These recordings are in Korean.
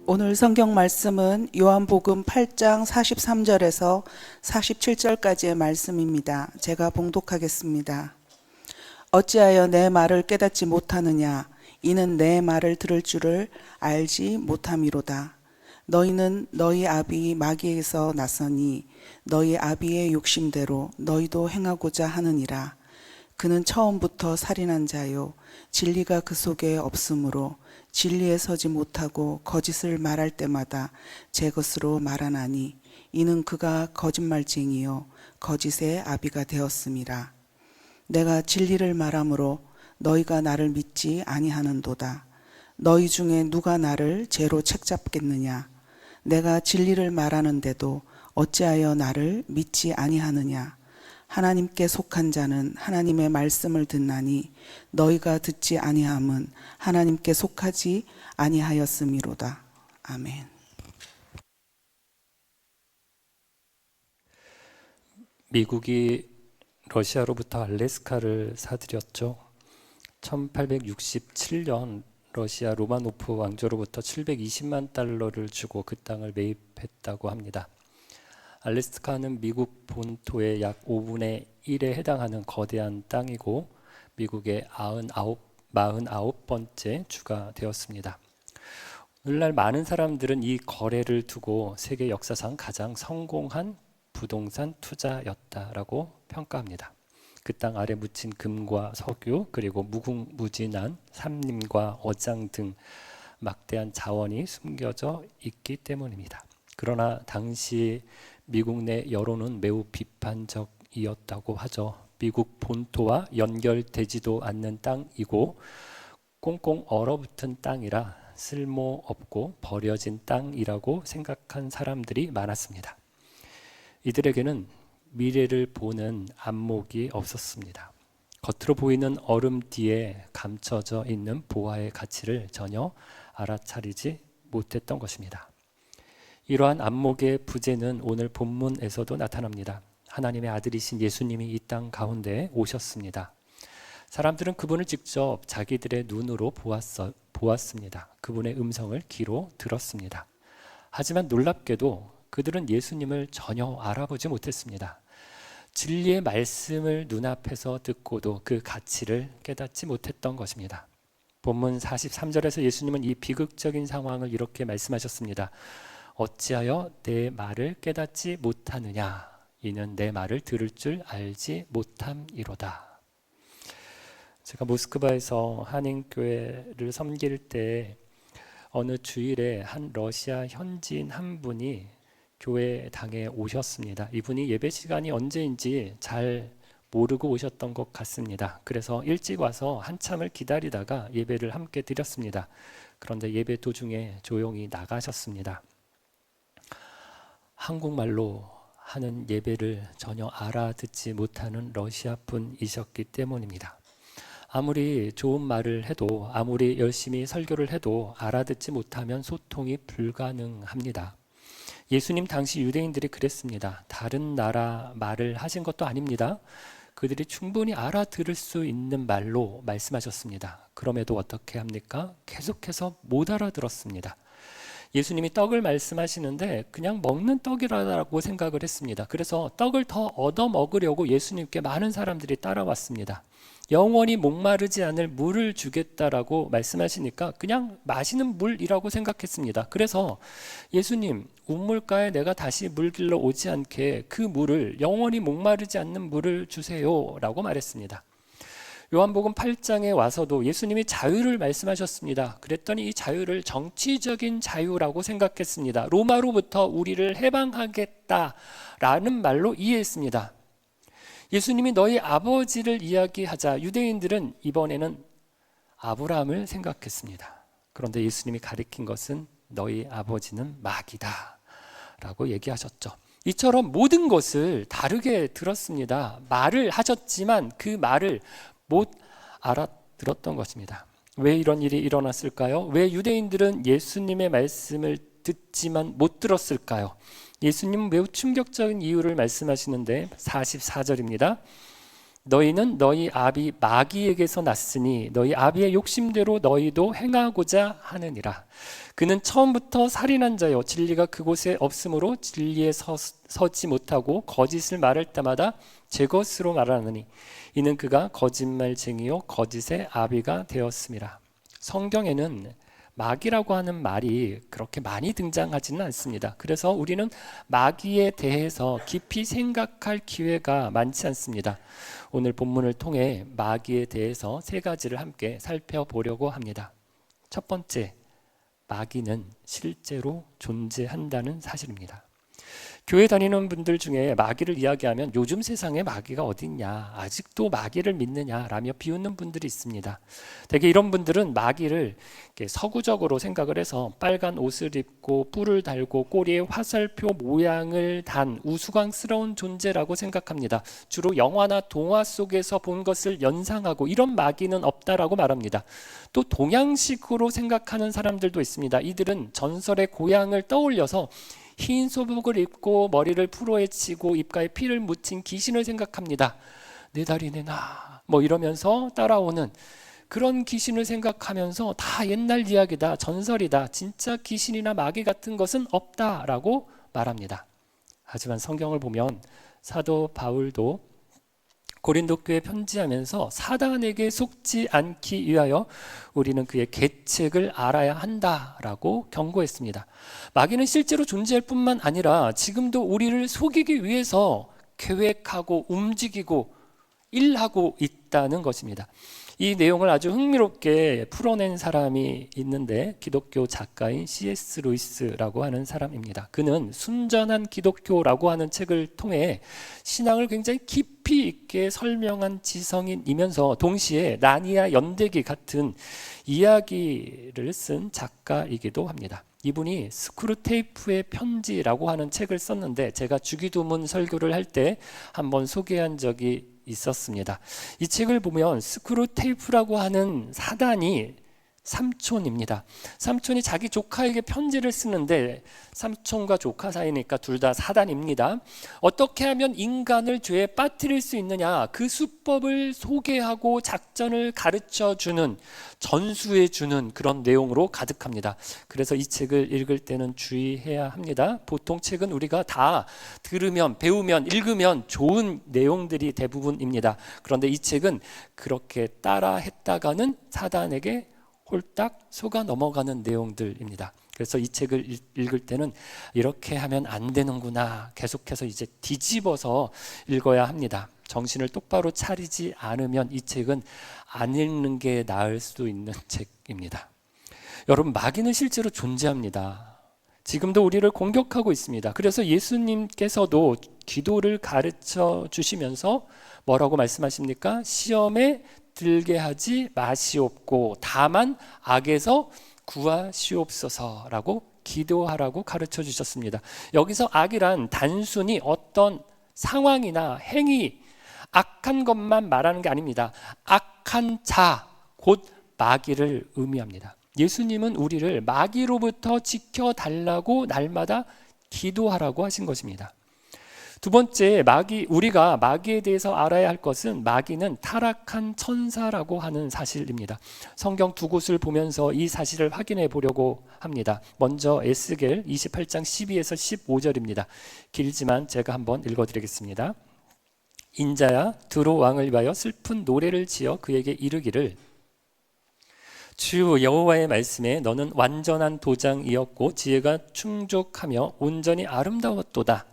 오늘 성경 말씀은 요한복음 8장 43절에서 47절까지의 말씀입니다. 제가 봉독하겠습니다. 어찌하여 내 말을 깨닫지 못하느냐? 이는 내 말을 들을 줄을 알지 못함이로다. 너희는 너희 아비 마귀에게서 났으니 너희 아비의 욕심대로 너희도 행하고자 하느니라. 그는 처음부터 살인한 자요 진리가 그 속에 없으므로 진리에 서지 못하고 거짓을 말할 때마다 제 것으로 말하나니 이는 그가 거짓말쟁이요 거짓의 아비가 되었음이라. 내가 진리를 말하므로 너희가 나를 믿지 아니하는도다. 너희 중에 누가 나를 죄로 책잡겠느냐? 내가 진리를 말하는데도 어찌하여 나를 믿지 아니하느냐? 하나님께 속한 자는 하나님의 말씀을 듣나니 너희가 듣지 아니함은 하나님께 속하지 아니하였음이로다. 아멘. 미국이 러시아로부터 알래스카를 사들였죠. 1867년 러시아 로마노프 왕조로부터 720만 달러를 주고 그 땅을 매입했다고 합니다. 알래스카는 미국 본토의 약 5분의 1에 해당하는 거대한 땅이고 미국의 49번째 주가 되었습니다. 오늘날 많은 사람들은 이 거래를 두고 세계 역사상 가장 성공한 부동산 투자였다라고 평가합니다. 그 땅 아래 묻힌 금과 석유 그리고 무궁무진한 산림과 어장 등 막대한 자원이 숨겨져 있기 때문입니다. 그러나 당시 미국 내 여론은 매우 비판적이었다고 하죠. 미국 본토와 연결되지도 않는 땅이고 꽁꽁 얼어붙은 땅이라 쓸모없고 버려진 땅이라고 생각한 사람들이 많았습니다. 이들에게는 미래를 보는 안목이 없었습니다. 겉으로 보이는 얼음 뒤에 감춰져 있는 보화의 가치를 전혀 알아차리지 못했던 것입니다. 이러한 안목의 부재는 오늘 본문에서도 나타납니다. 하나님의 아들이신 예수님이 이 땅 가운데 오셨습니다. 사람들은 그분을 직접 자기들의 눈으로 보았습니다. 그분의 음성을 귀로 들었습니다. 하지만 놀랍게도 그들은 예수님을 전혀 알아보지 못했습니다. 진리의 말씀을 눈앞에서 듣고도 그 가치를 깨닫지 못했던 것입니다. 본문 43절에서 예수님은 이 비극적인 상황을 이렇게 말씀하셨습니다. 어찌하여 내 말을 깨닫지 못하느냐? 이는 내 말을 들을 줄 알지 못함이로다. 제가 모스크바에서 한인교회를 섬길 때 어느 주일에 한 러시아 현지인 한 분이 교회당에 오셨습니다. 이분이 예배 시간이 언제인지 잘 모르고 오셨던 것 같습니다. 그래서 일찍 와서 한참을 기다리다가 예배를 함께 드렸습니다. 그런데 예배 도중에 조용히 나가셨습니다. 한국말로 하는 예배를 전혀 알아듣지 못하는 러시아 분이셨기 때문입니다. 아무리 좋은 말을 해도 아무리 열심히 설교를 해도 알아듣지 못하면 소통이 불가능합니다. 예수님 당시 유대인들이 그랬습니다. 다른 나라 말을 하신 것도 아닙니다. 그들이 충분히 알아들을 수 있는 말로 말씀하셨습니다. 그럼에도 어떻게 합니까? 계속해서 못 알아들었습니다. 예수님이 떡을 말씀하시는데 그냥 먹는 떡이라고 생각을 했습니다. 그래서 떡을 더 얻어 먹으려고 예수님께 많은 사람들이 따라왔습니다. 영원히 목마르지 않을 물을 주겠다라고 말씀하시니까 그냥 마시는 물이라고 생각했습니다. 그래서 예수님, 우물가에 내가 다시 물 길러 오지 않게 그 물을 영원히 목마르지 않는 물을 주세요 라고 말했습니다. 요한복음 8장에 와서도 예수님이 자유를 말씀하셨습니다. 그랬더니 이 자유를 정치적인 자유라고 생각했습니다. 로마로부터 우리를 해방하겠다라는 말로 이해했습니다. 예수님이 너희 아버지를 이야기하자 유대인들은 이번에는 아브라함을 생각했습니다. 그런데 예수님이 가리킨 것은 너희 아버지는 마귀다 라고 얘기하셨죠. 이처럼 모든 것을 다르게 들었습니다. 말을 하셨지만 그 말을 못 알아들었던 것입니다. 왜 이런 일이 일어났을까요? 왜 유대인들은 예수님의 말씀을 듣지만 못 들었을까요? 예수님은 매우 충격적인 이유를 말씀하시는데 44절입니다. 너희는 너희 아비 마귀에게서 났으니 너희 아비의 욕심대로 너희도 행하고자 하느니라. 그는 처음부터 살인한 자요 진리가 그곳에 없으므로 진리에 서지 못하고 거짓을 말할 때마다 제 것으로 말하느니 이는 그가 거짓말쟁이요 거짓의 아비가 되었음이라. 성경에는 마귀라고 하는 말이 그렇게 많이 등장하지는 않습니다. 그래서 우리는 마귀에 대해서 깊이 생각할 기회가 많지 않습니다. 오늘 본문을 통해 마귀에 대해서 세 가지를 함께 살펴보려고 합니다. 첫 번째, 마귀는 실제로 존재한다는 사실입니다. 교회 다니는 분들 중에 마귀를 이야기하면 요즘 세상에 마귀가 어딨냐, 아직도 마귀를 믿느냐 라며 비웃는 분들이 있습니다. 대개 이런 분들은 마귀를 이렇게 서구적으로 생각을 해서 빨간 옷을 입고 뿔을 달고 꼬리에 화살표 모양을 단 우스꽝스러운 존재라고 생각합니다. 주로 영화나 동화 속에서 본 것을 연상하고 이런 마귀는 없다라고 말합니다. 또 동양식으로 생각하는 사람들도 있습니다. 이들은 전설의 고향을 떠올려서 흰 소복을 입고 머리를 풀어에 치고 입가에 피를 묻힌 귀신을 생각합니다. 내 다리 내놔 뭐 이러면서 따라오는 그런 귀신을 생각하면서 다 옛날 이야기다, 전설이다, 진짜 귀신이나 마귀 같은 것은 없다라고 말합니다. 하지만 성경을 보면 사도 바울도 고린도 교회에 편지하면서 사단에게 속지 않기 위하여 우리는 그의 계책을 알아야 한다라고 경고했습니다. 마귀는 실제로 존재할 뿐만 아니라 지금도 우리를 속이기 위해서 계획하고 움직이고 일하고 있다는 것입니다. 이 내용을 아주 흥미롭게 풀어낸 사람이 있는데 기독교 작가인 C.S. 루이스라고 하는 사람입니다. 그는 순전한 기독교라고 하는 책을 통해 신앙을 굉장히 깊이 있게 설명한 지성인이면서 동시에 나니아 연대기 같은 이야기를 쓴 작가이기도 합니다. 이분이 스크루테이프의 편지라고 하는 책을 썼는데 제가 주기도문 설교를 할 때 한번 소개한 적이 있었습니다. 이 책을 보면 스크루테이프라고 하는 사단이 삼촌입니다. 삼촌이 자기 조카에게 편지를 쓰는데 삼촌과 조카 사이니까 둘 다 사단입니다. 어떻게 하면 인간을 죄에 빠뜨릴 수 있느냐 그 수법을 소개하고 작전을 가르쳐주는 전수해주는 그런 내용으로 가득합니다. 그래서 이 책을 읽을 때는 주의해야 합니다. 보통 책은 우리가 다 들으면 배우면 읽으면 좋은 내용들이 대부분입니다. 그런데 이 책은 그렇게 따라 했다가는 사단에게 홀딱 속아 넘어가는 내용들입니다. 그래서 이 책을 읽을 때는 이렇게 하면 안 되는구나 계속해서 이제 뒤집어서 읽어야 합니다. 정신을 똑바로 차리지 않으면 이 책은 안 읽는 게 나을 수도 있는 책입니다. 여러분, 마귀는 실제로 존재합니다. 지금도 우리를 공격하고 있습니다. 그래서 예수님께서도 기도를 가르쳐 주시면서 뭐라고 말씀하십니까? 시험에 들게 하지 마시옵고 다만 악에서 구하시옵소서라고 기도하라고 가르쳐 주셨습니다. 여기서 악이란 단순히 어떤 상황이나 행위, 악한 것만 말하는 게 아닙니다. 악한 자, 곧 마귀를 의미합니다. 예수님은 우리를 마귀로부터 지켜달라고 날마다 기도하라고 하신 것입니다. 두 번째, 우리가 마귀에 대해서 알아야 할 것은 마귀는 타락한 천사라고 하는 사실입니다. 성경 두 곳을 보면서 이 사실을 확인해 보려고 합니다. 먼저 에스겔 28장 12에서 15절입니다. 길지만 제가 한번 읽어드리겠습니다. 인자야, 두로 왕을 위하여 슬픈 노래를 지어 그에게 이르기를 주 여호와의 말씀에 너는 완전한 도장이었고 지혜가 충족하며 온전히 아름다웠도다.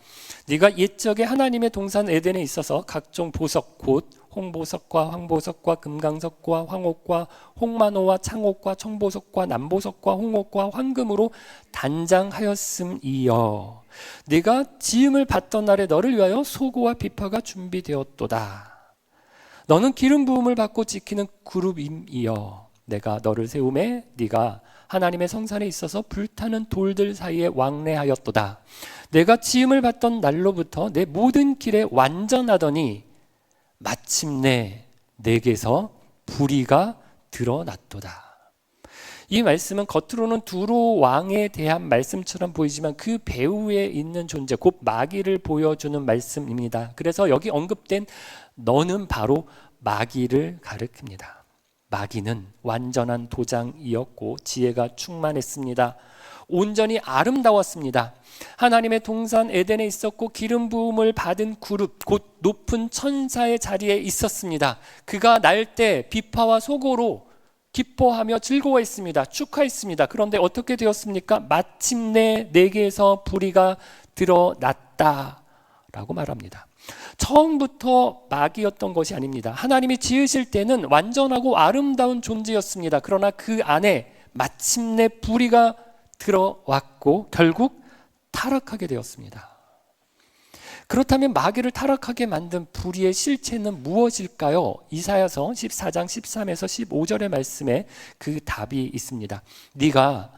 네가 옛적에 하나님의 동산 에덴에 있어서 각종 보석 곧 홍보석과 황보석과 금강석과 황옥과 홍만호와 창옥과 청보석과 남보석과 홍옥과 황금으로 단장하였음이여. 네가 지음을 받던 날에 너를 위하여 소고와 비파가 준비되었도다. 너는 기름 부음을 받고 지키는 그룹임이여. 내가 너를 세우매 네가 하나님의 성산에 있어서 불타는 돌들 사이에 왕래하였도다. 내가 지음을 받던 날로부터 내 모든 길에 완전하더니 마침내 내게서 불의가 드러났도다. 이 말씀은 겉으로는 두로 왕에 대한 말씀처럼 보이지만 그 배후에 있는 존재, 곧 마귀를 보여주는 말씀입니다. 그래서 여기 언급된 너는 바로 마귀를 가리킵니다. 마귀는 완전한 도장이었고 지혜가 충만했습니다. 온전히 아름다웠습니다. 하나님의 동산 에덴에 있었고 기름 부음을 받은 그룹, 곧 높은 천사의 자리에 있었습니다. 그가 날 때 비파와 소고로 기뻐하며 즐거워했습니다. 축하했습니다. 그런데 어떻게 되었습니까? 마침내 내게서 불의가 드러났다라고 말합니다. 처음부터 마귀였던 것이 아닙니다. 하나님이 지으실 때는 완전하고 아름다운 존재였습니다. 그러나 그 안에 마침내 불의가 들어왔고 결국 타락하게 되었습니다. 그렇다면 마귀를 타락하게 만든 불의의 실체는 무엇일까요? 이사야서 14장 13에서 15절의 말씀에 그 답이 있습니다. 네가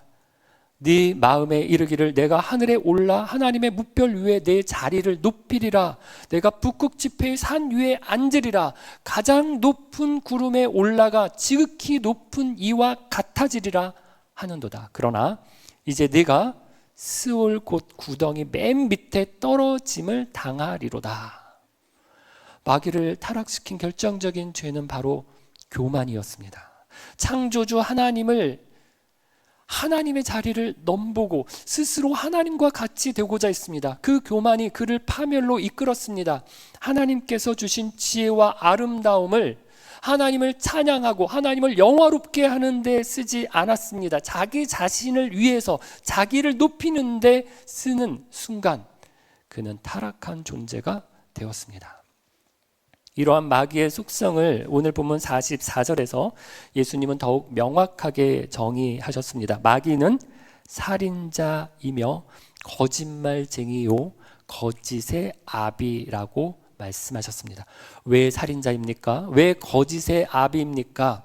네 마음에 이르기를 내가 하늘에 올라 하나님의 뭇별 위에 내 자리를 높이리라. 내가 북극 지폐의 산 위에 앉으리라. 가장 높은 구름에 올라가 지극히 높은 이와 같아지리라 하는도다. 그러나 이제 네가 스올 곧 구덩이 맨 밑에 떨어짐을 당하리로다. 마귀를 타락시킨 결정적인 죄는 바로 교만이었습니다. 창조주 하나님의 자리를 넘보고 스스로 하나님과 같이 되고자 했습니다. 그 교만이 그를 파멸로 이끌었습니다. 하나님께서 주신 지혜와 아름다움을 하나님을 찬양하고 하나님을 영화롭게 하는 데 쓰지 않았습니다. 자기 자신을 위해서 자기를 높이는 데 쓰는 순간 그는 타락한 존재가 되었습니다. 이러한 마귀의 속성을 오늘 본문 44절에서 예수님은 더욱 명확하게 정의하셨습니다. 마귀는 살인자이며 거짓말쟁이요 거짓의 아비라고 말씀하셨습니다. 왜 살인자입니까? 왜 거짓의 아비입니까?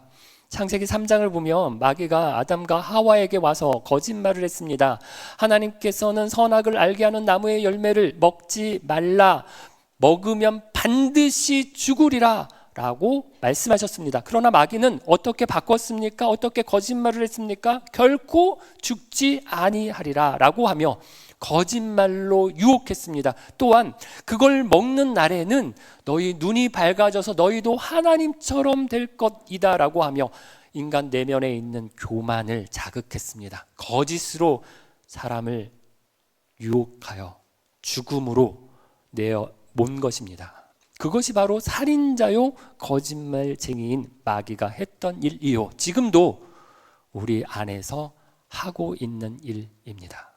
창세기 3장을 보면 마귀가 아담과 하와에게 와서 거짓말을 했습니다. 하나님께서는 선악을 알게 하는 나무의 열매를 먹지 말라. 먹으면 반드시 죽으리라 라고 말씀하셨습니다. 그러나 마귀는 어떻게 바꿨습니까? 어떻게 거짓말을 했습니까? 결코 죽지 아니하리라 라고 하며 거짓말로 유혹했습니다. 또한 그걸 먹는 날에는 너희 눈이 밝아져서 너희도 하나님처럼 될 것이다 라고 하며 인간 내면에 있는 교만을 자극했습니다. 거짓으로 사람을 유혹하여 죽음으로 내어몬 것입니다. 그것이 바로 살인자요 거짓말쟁이인 마귀가 했던 일이요 지금도 우리 안에서 하고 있는 일입니다.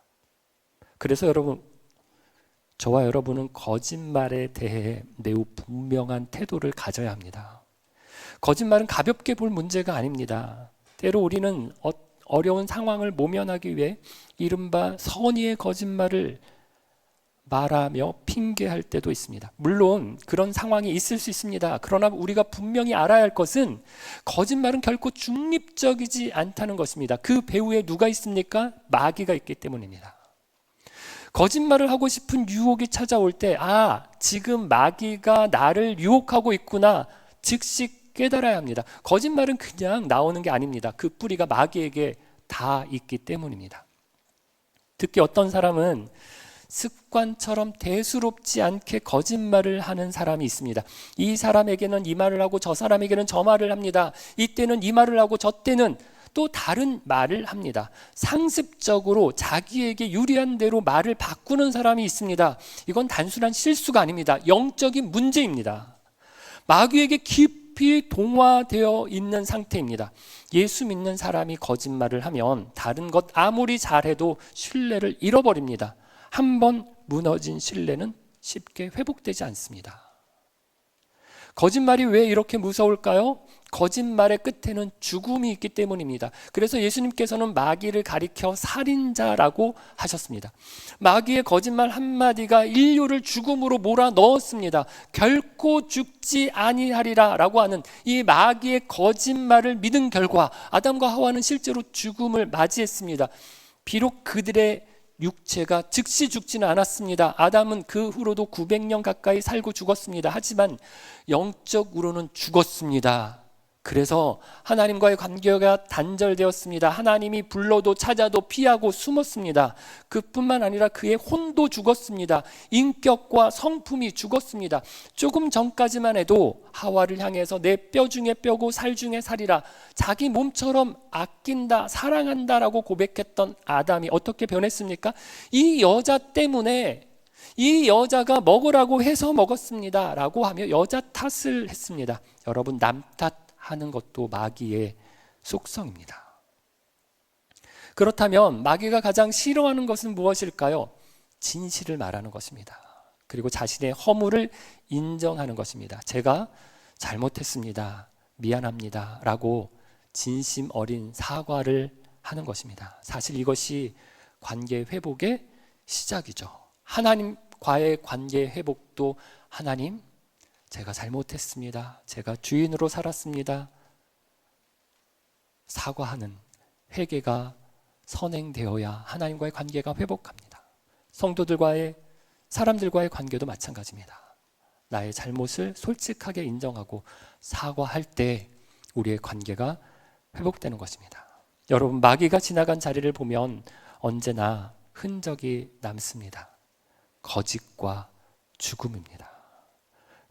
그래서 여러분, 저와 여러분은 거짓말에 대해 매우 분명한 태도를 가져야 합니다. 거짓말은 가볍게 볼 문제가 아닙니다. 때로 우리는 어려운 상황을 모면하기 위해 이른바 선의의 거짓말을 말하며 핑계할 때도 있습니다. 물론 그런 상황이 있을 수 있습니다. 그러나 우리가 분명히 알아야 할 것은 거짓말은 결코 중립적이지 않다는 것입니다. 그 배후에 누가 있습니까? 마귀가 있기 때문입니다. 거짓말을 하고 싶은 유혹이 찾아올 때 지금 마귀가 나를 유혹하고 있구나 즉시 깨달아야 합니다. 거짓말은 그냥 나오는 게 아닙니다. 그 뿌리가 마귀에게 다 있기 때문입니다. 특히 어떤 사람은 습관처럼 대수롭지 않게 거짓말을 하는 사람이 있습니다. 이 사람에게는 이 말을 하고 저 사람에게는 저 말을 합니다. 이때는 이 말을 하고 저 때는 또 다른 말을 합니다. 상습적으로 자기에게 유리한 대로 말을 바꾸는 사람이 있습니다. 이건 단순한 실수가 아닙니다. 영적인 문제입니다. 마귀에게 깊이 동화되어 있는 상태입니다. 예수 믿는 사람이 거짓말을 하면 다른 것 아무리 잘해도 신뢰를 잃어버립니다. 한번 무너진 신뢰는 쉽게 회복되지 않습니다. 거짓말이 왜 이렇게 무서울까요? 거짓말의 끝에는 죽음이 있기 때문입니다. 그래서 예수님께서는 마귀를 가리켜 살인자라고 하셨습니다. 마귀의 거짓말 한마디가 인류를 죽음으로 몰아넣었습니다. 결코 죽지 아니하리라 라고 하는 이 마귀의 거짓말을 믿은 결과 아담과 하와는 실제로 죽음을 맞이했습니다. 비록 그들의 육체가 즉시 죽지는 않았습니다. 아담은 그 후로도 900년 가까이 살고 죽었습니다. 하지만 영적으로는 죽었습니다. 그래서 하나님과의 관계가 단절되었습니다. 하나님이 불러도 찾아도 피하고 숨었습니다. 그뿐만 아니라 그의 혼도 죽었습니다. 인격과 성품이 죽었습니다. 조금 전까지만 해도 하와를 향해서 내 뼈 중에 뼈고 살 중에 살이라 자기 몸처럼 아낀다, 사랑한다라고 고백했던 아담이 어떻게 변했습니까? 이 여자 때문에 이 여자가 먹으라고 해서 먹었습니다 라고 하며 여자 탓을 했습니다. 여러분, 남 탓하는 것도 마귀의 속성입니다. 그렇다면 마귀가 가장 싫어하는 것은 무엇일까요? 진실을 말하는 것입니다. 그리고 자신의 허물을 인정하는 것입니다. 제가 잘못했습니다, 미안합니다 라고 진심 어린 사과를 하는 것입니다. 사실 이것이 관계 회복의 시작이죠. 하나님과의 관계 회복도 하나님, 제가 잘못했습니다, 제가 주인으로 살았습니다, 사과하는 회개가 선행되어야 하나님과의 관계가 회복합니다. 성도들과의, 사람들과의 관계도 마찬가지입니다. 나의 잘못을 솔직하게 인정하고 사과할 때 우리의 관계가 회복되는 것입니다. 여러분, 마귀가 지나간 자리를 보면 언제나 흔적이 남습니다. 거짓과 죽음입니다.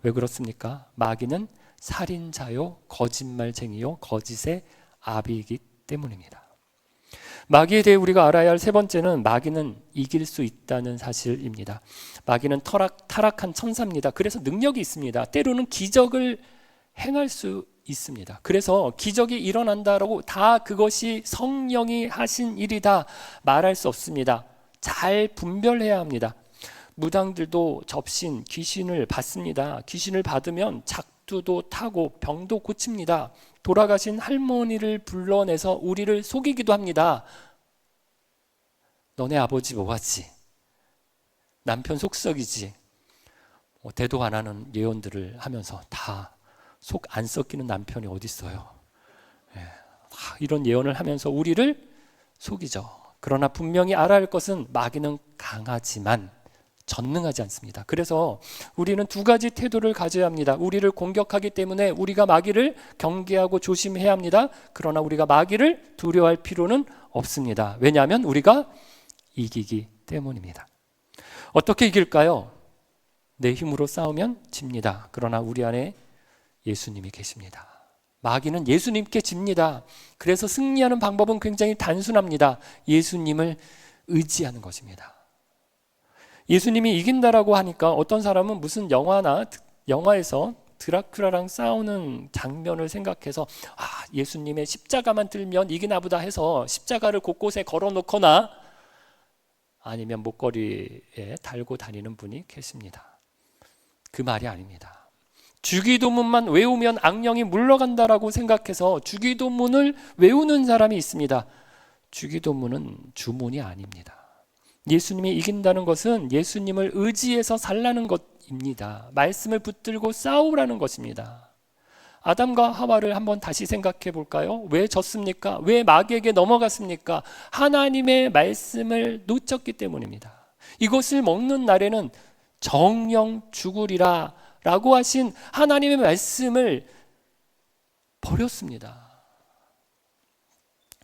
왜 그렇습니까? 마귀는 살인자요, 거짓말쟁이요, 거짓의 아비이기 때문입니다. 마귀에 대해 우리가 알아야 할 세 번째는 마귀는 이길 수 있다는 사실입니다. 마귀는 타락한 천사입니다. 그래서 능력이 있습니다. 때로는 기적을 행할 수 있습니다. 그래서 기적이 일어난다라고 다 그것이 성령이 하신 일이다 말할 수 없습니다. 잘 분별해야 합니다. 무당들도 접신, 귀신을 받습니다. 귀신을 받으면 작두도 타고 병도 고칩니다. 돌아가신 할머니를 불러내서 우리를 속이기도 합니다. 너네 아버지 뭐하지? 남편 속썩이지? 대도 안 하는 예언들을 하면서 다 속 안 썩이는 남편이 어디 있어요? 이런 예언을 하면서 우리를 속이죠. 그러나 분명히 알아야 할 것은 마귀는 강하지만 전능하지 않습니다. 그래서 우리는 두 가지 태도를 가져야 합니다. 우리를 공격하기 때문에 우리가 마귀를 경계하고 조심해야 합니다. 그러나 우리가 마귀를 두려워할 필요는 없습니다. 왜냐하면 우리가 이기기 때문입니다. 어떻게 이길까요? 내 힘으로 싸우면 집니다. 그러나 우리 안에 예수님이 계십니다. 마귀는 예수님께 집니다. 그래서 승리하는 방법은 굉장히 단순합니다. 예수님을 의지하는 것입니다. 예수님이 이긴다라고 하니까 어떤 사람은 무슨 영화에서 드라큘라랑 싸우는 장면을 생각해서 예수님의 십자가만 들면 이기나 보다 해서 십자가를 곳곳에 걸어놓거나 아니면 목걸이에 달고 다니는 분이 계십니다. 그 말이 아닙니다. 주기도문만 외우면 악령이 물러간다라고 생각해서 주기도문을 외우는 사람이 있습니다. 주기도문은 주문이 아닙니다. 예수님이 이긴다는 것은 예수님을 의지해서 살라는 것입니다. 말씀을 붙들고 싸우라는 것입니다. 아담과 하와를 한번 다시 생각해 볼까요? 왜 졌습니까? 왜 마귀에게 넘어갔습니까? 하나님의 말씀을 놓쳤기 때문입니다. 이것을 먹는 날에는 정령 죽으리라 라고 하신 하나님의 말씀을 버렸습니다.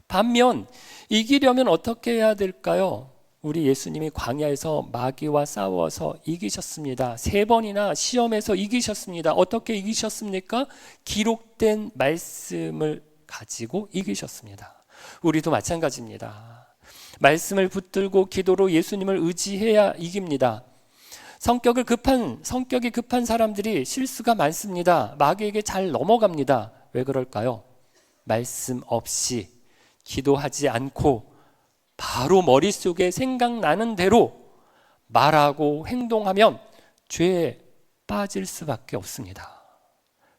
반면 이기려면 어떻게 해야 될까요? 우리 예수님이 광야에서 마귀와 싸워서 이기셨습니다. 3번이나 시험에서 이기셨습니다. 어떻게 이기셨습니까? 기록된 말씀을 가지고 이기셨습니다. 우리도 마찬가지입니다. 말씀을 붙들고 기도로 예수님을 의지해야 이깁니다. 성격이 급한 사람들이 실수가 많습니다. 마귀에게 잘 넘어갑니다. 왜 그럴까요? 말씀 없이 기도하지 않고 바로 머릿속에 생각나는 대로 말하고 행동하면 죄에 빠질 수밖에 없습니다.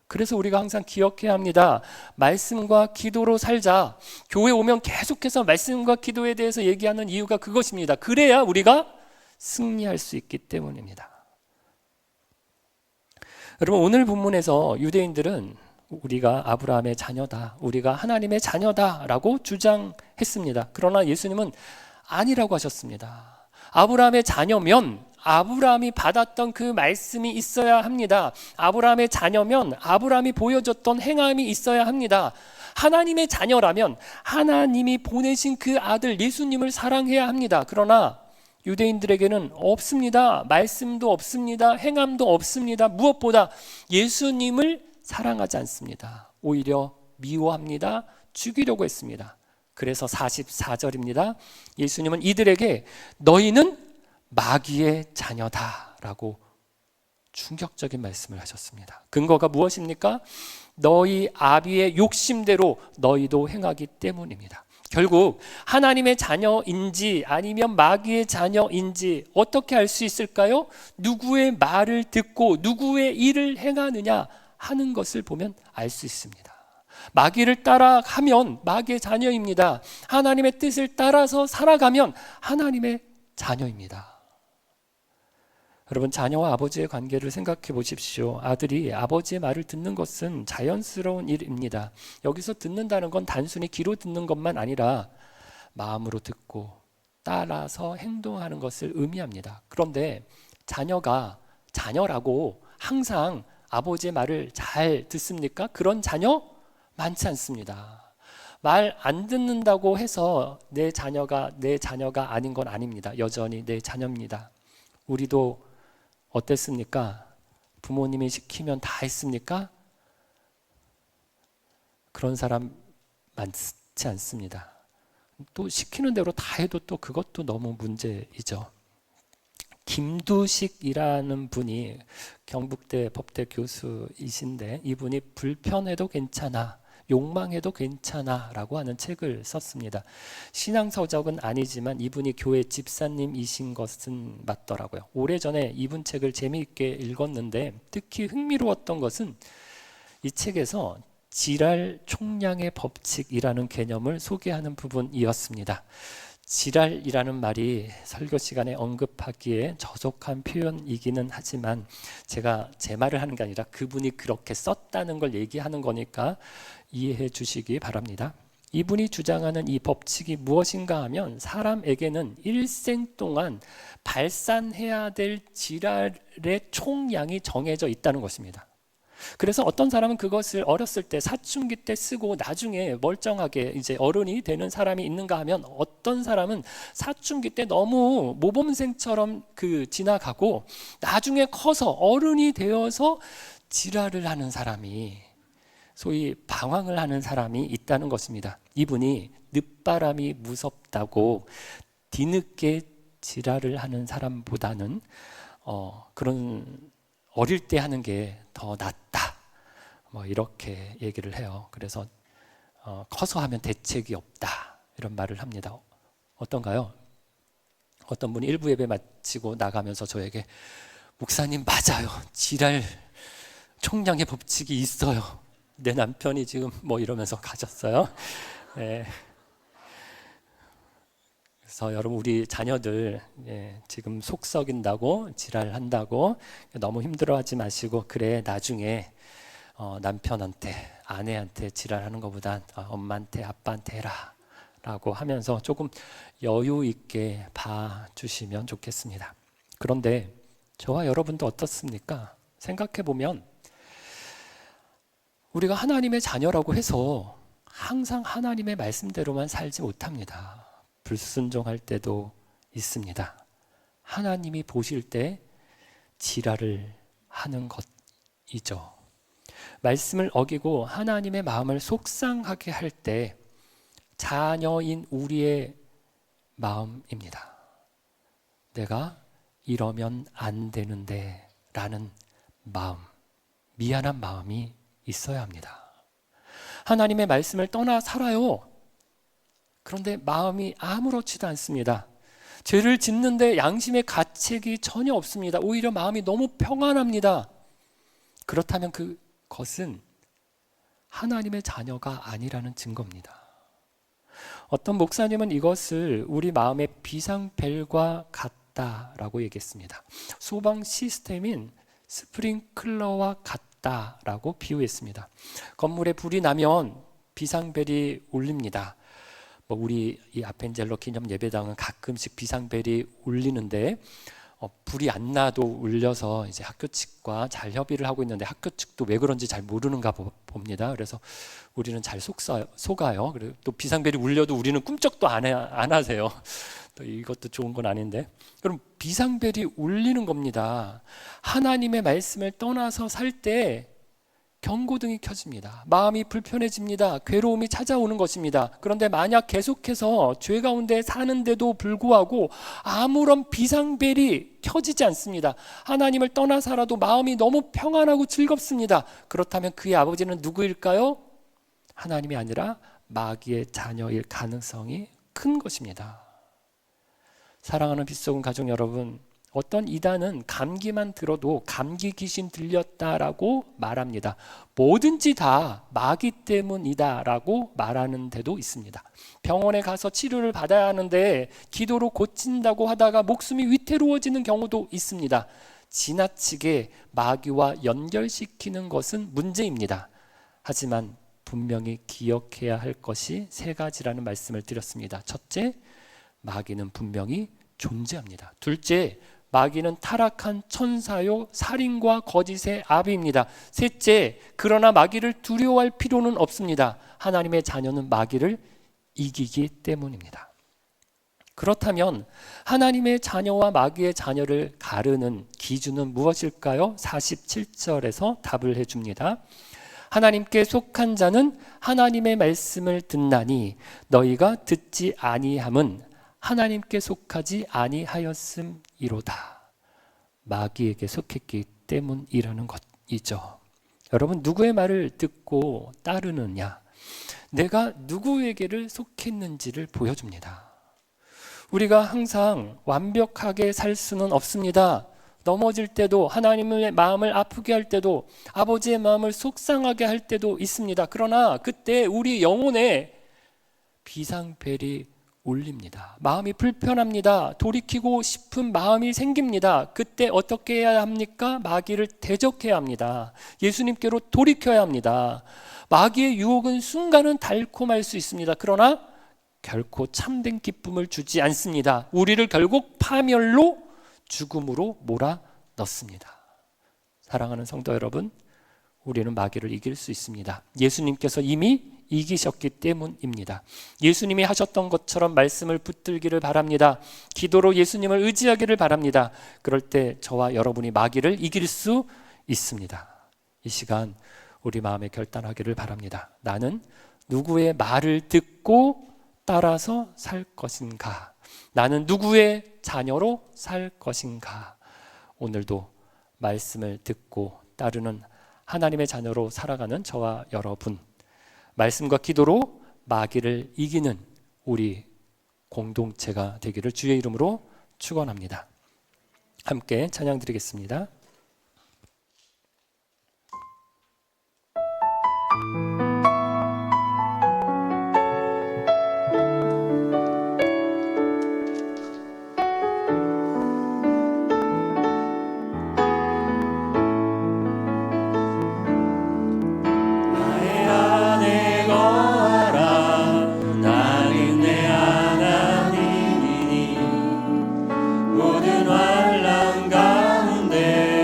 그래서 우리가 항상 기억해야 합니다. 말씀과 기도로 살자. 교회 오면 계속해서 말씀과 기도에 대해서 얘기하는 이유가 그것입니다. 그래야 우리가 승리할 수 있기 때문입니다. 여러분, 오늘 본문에서 유대인들은 우리가 아브라함의 자녀다, 우리가 하나님의 자녀다라고 주장했습니다. 그러나 예수님은 아니라고 하셨습니다. 아브라함의 자녀면 아브라함이 받았던 그 말씀이 있어야 합니다. 아브라함의 자녀면 아브라함이 보여줬던 행함이 있어야 합니다. 하나님의 자녀라면 하나님이 보내신 그 아들 예수님을 사랑해야 합니다. 그러나 유대인들에게는 없습니다. 말씀도 없습니다. 행함도 없습니다. 무엇보다 예수님을 사랑하지 않습니다. 오히려 미워합니다. 죽이려고 했습니다. 그래서 44절입니다. 예수님은 이들에게 너희는 마귀의 자녀다 라고 충격적인 말씀을 하셨습니다. 근거가 무엇입니까? 너희 아비의 욕심대로 너희도 행하기 때문입니다. 결국 하나님의 자녀인지 아니면 마귀의 자녀인지 어떻게 알 수 있을까요? 누구의 말을 듣고 누구의 일을 행하느냐 하는 것을 보면 알 수 있습니다. 마귀를 따라가면 마귀의 자녀입니다. 하나님의 뜻을 따라서 살아가면 하나님의 자녀입니다. 여러분, 자녀와 아버지의 관계를 생각해 보십시오. 아들이 아버지의 말을 듣는 것은 자연스러운 일입니다. 여기서 듣는다는 건 단순히 귀로 듣는 것만 아니라 마음으로 듣고 따라서 행동하는 것을 의미합니다. 그런데 자녀라고 항상 아버지의 말을 잘 듣습니까? 그런 자녀 많지 않습니다. 말 안 듣는다고 해서 내 자녀가 아닌 건 아닙니다. 여전히 내 자녀입니다. 우리도 어땠습니까? 부모님이 시키면 다 했습니까? 그런 사람 많지 않습니다. 또 시키는 대로 다 해도 또 그것도 너무 문제이죠. 김두식이라는 분이 경북대 법대 교수이신데 이분이 불편해도 괜찮아, 욕망해도 괜찮아 라고 하는 책을 썼습니다. 신앙서적은 아니지만 이분이 교회 집사님이신 것은 맞더라고요. 오래전에 이분 책을 재미있게 읽었는데 특히 흥미로웠던 것은 이 책에서 지랄 총량의 법칙이라는 개념을 소개하는 부분이었습니다. 지랄이라는 말이 설교 시간에 언급하기에 저속한 표현이기는 하지만 제가 제 말을 하는 게 아니라 그분이 그렇게 썼다는 걸 얘기하는 거니까 이해해 주시기 바랍니다. 이분이 주장하는 이 법칙이 무엇인가 하면 사람에게는 일생 동안 발산해야 될 지랄의 총량이 정해져 있다는 것입니다. 그래서 어떤 사람은 그것을 어렸을 때 사춘기 때 쓰고 나중에 멀쩡하게 이제 어른이 되는 사람이 있는가 하면 어떤 사람은 사춘기 때 너무 모범생처럼 지나가고 나중에 커서 어른이 되어서 지랄을 하는 사람이, 소위 방황을 하는 사람이 있다는 것입니다. 이분이 늦바람이 무섭다고 뒤늦게 지랄을 하는 사람보다는 그런 어릴 때 하는 게 더 낫다, 이렇게 얘기를 해요. 그래서 커서 하면 대책이 없다 이런 말을 합니다. 어떤가요? 어떤 분이 일부 예배 마치고 나가면서 저에게 목사님 맞아요, 지랄 총량의 법칙이 있어요. 내 남편이 지금 이러면서 가졌어요. 네. 그래서 여러분, 우리 자녀들 지금 속 썩인다고 지랄한다고 너무 힘들어하지 마시고, 그래 나중에 남편한테 아내한테 지랄하는 것보단 엄마한테 아빠한테 해라 라고 하면서 조금 여유 있게 봐주시면 좋겠습니다. 그런데 저와 여러분도 어떻습니까? 생각해 보면 우리가 하나님의 자녀라고 해서 항상 하나님의 말씀대로만 살지 못합니다. 불순종할 때도 있습니다. 하나님이 보실 때 지랄을 하는 것이죠. 말씀을 어기고 하나님의 마음을 속상하게 할 때 자녀인 우리의 마음입니다. 내가 이러면 안 되는데 라는 마음, 미안한 마음이 있어야 합니다. 하나님의 말씀을 떠나 살아요. 그런데 마음이 아무렇지도 않습니다. 죄를 짓는데 양심의 가책이 전혀 없습니다. 오히려 마음이 너무 평안합니다. 그렇다면 그것은 하나님의 자녀가 아니라는 증거입니다. 어떤 목사님은 이것을 우리 마음의 비상벨과 같다라고 얘기했습니다. 소방 시스템인 스프링클러와 같다라고 비유했습니다. 건물에 불이 나면 비상벨이 울립니다. 우리 이 아펜젤러 기념 예배당은 가끔씩 비상벨이 울리는데 불이 안 나도 울려서 이제 학교 측과 잘 협의를 하고 있는데 학교 측도 왜 그런지 잘 모르는가 봅니다. 그래서 우리는 잘 속아요. 그리고 또 비상벨이 울려도 우리는 꿈쩍도 안 하세요. 또 이것도 좋은 건 아닌데, 그럼 비상벨이 울리는 겁니다. 하나님의 말씀을 떠나서 살 때 경고등이 켜집니다. 마음이 불편해집니다. 괴로움이 찾아오는 것입니다. 그런데 만약 계속해서 죄 가운데 사는데도 불구하고 아무런 비상벨이 켜지지 않습니다. 하나님을 떠나 살아도 마음이 너무 평안하고 즐겁습니다. 그렇다면 그의 아버지는 누구일까요? 하나님이 아니라 마귀의 자녀일 가능성이 큰 것입니다. 사랑하는 빛소금 가족 여러분, 어떤 이단은 감기만 들어도 감기 귀신 들렸다라고 말합니다. 뭐든지 다 마귀 때문이다라고 말하는 데도 있습니다. 병원에 가서 치료를 받아야 하는데 기도로 고친다고 하다가 목숨이 위태로워지는 경우도 있습니다. 지나치게 마귀와 연결시키는 것은 문제입니다. 하지만 분명히 기억해야 할 것이 세 가지라는 말씀을 드렸습니다. 첫째, 마귀는 분명히 존재합니다. 둘째, 마귀는 타락한 천사요 살인과 거짓의 아비입니다. 셋째, 그러나 마귀를 두려워할 필요는 없습니다. 하나님의 자녀는 마귀를 이기기 때문입니다. 그렇다면 하나님의 자녀와 마귀의 자녀를 가르는 기준은 무엇일까요? 47절에서 답을 해줍니다. 하나님께 속한 자는 하나님의 말씀을 듣나니 너희가 듣지 아니함은 하나님께 속하지 아니하였음이로다. 마귀에게 속했기 때문이라는 것이죠. 여러분, 누구의 말을 듣고 따르느냐, 내가 누구에게를 속했는지를 보여줍니다. 우리가 항상 완벽하게 살 수는 없습니다. 넘어질 때도, 하나님의 마음을 아프게 할 때도, 아버지의 마음을 속상하게 할 때도 있습니다. 그러나 그때 우리 영혼에 비상벨이 울립니다. 마음이 불편합니다. 돌이키고 싶은 마음이 생깁니다. 그때 어떻게 해야 합니까? 마귀를 대적해야 합니다. 예수님께로 돌이켜야 합니다. 마귀의 유혹은 순간은 달콤할 수 있습니다. 그러나 결코 참된 기쁨을 주지 않습니다. 우리를 결국 파멸로, 죽음으로 몰아넣습니다. 사랑하는 성도 여러분, 우리는 마귀를 이길 수 있습니다. 예수님께서 이미 이기셨기 때문입니다. 예수님이 하셨던 것처럼 말씀을 붙들기를 바랍니다. 기도로 예수님을 의지하기를 바랍니다. 그럴 때 저와 여러분이 마귀를 이길 수 있습니다. 이 시간 우리 마음에 결단하기를 바랍니다. 나는 누구의 말을 듣고 따라서 살 것인가? 나는 누구의 자녀로 살 것인가? 오늘도 말씀을 듣고 따르는 하나님의 자녀로 살아가는 저와 여러분, 말씀과 기도로 마귀를 이기는 우리 공동체가 되기를 주의 이름으로 축원합니다. 함께 찬양 드리겠습니다. 모든 환난 가운데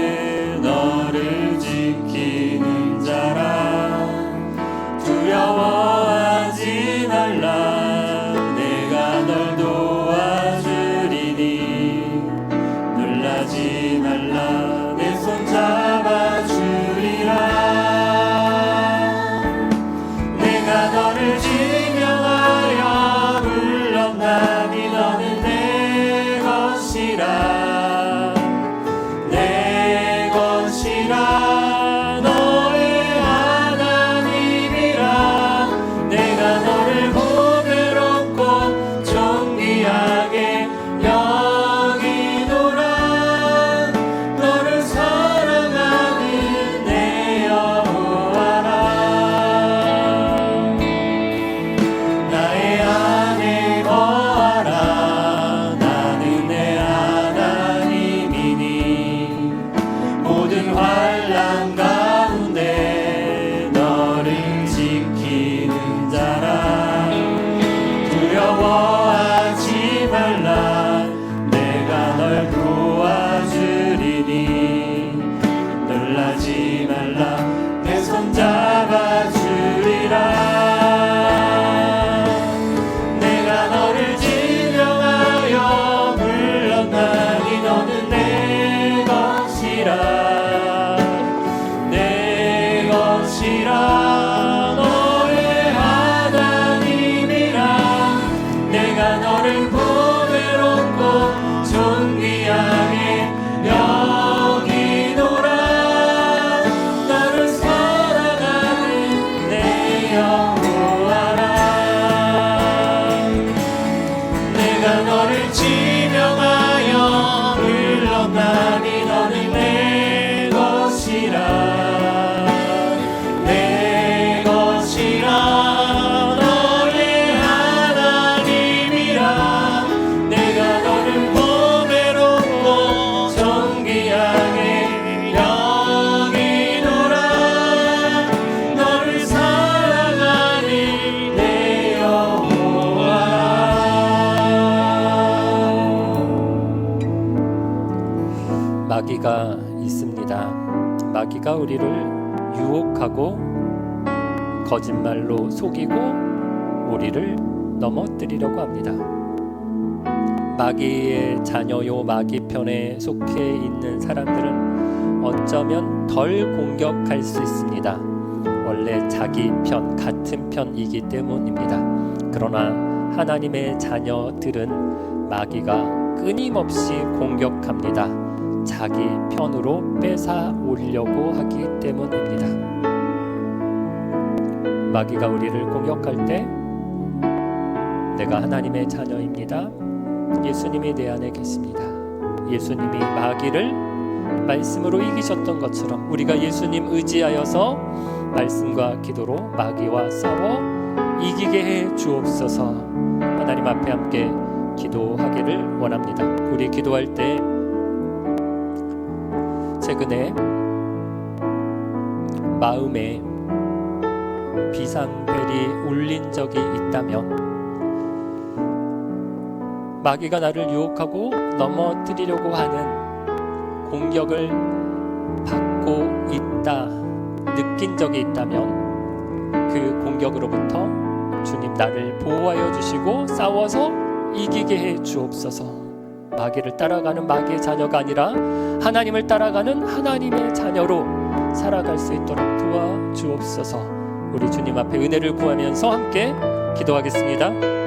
마귀가 있습니다. 마귀가 우리를 유혹하고 거짓말로 속이고 우리를 넘어뜨리려고 합니다. 마귀의 자녀요, 마귀 편에 속해 있는 사람들은 어쩌면 덜 공격할 수 있습니다. 원래 자기 편, 같은 편이기 때문입니다. 그러나 하나님의 자녀들은 마귀가 끊임없이 공격합니다. 자기 편으로 뺏어 오려고 하기 때문입니다. 마귀가 우리를 공격할 때 내가 하나님의 자녀입니다. 예수님이 내 안에 계십니다. 예수님이 마귀를 말씀으로 이기셨던 것처럼 우리가 예수님 의지하여서 말씀과 기도로 마귀와 싸워 이기게 해 주옵소서. 하나님 앞에 함께 기도하기를 원합니다. 우리 기도할 때 최근에 마음에 비상벨이 울린 적이 있다면 마귀가 나를 유혹하고 넘어뜨리려고 하는 공격을 받고 있다 느낀 적이 있다면 그 공격으로부터 주님 나를 보호하여 주시고 싸워서 이기게 해 주옵소서. 마귀를 따라가는 마귀의 자녀가 아니라 하나님을 따라가는 하나님의 자녀로 살아갈 수 있도록 도와주옵소서. 우리 주님 앞에 은혜를 구하면서 함께 기도하겠습니다.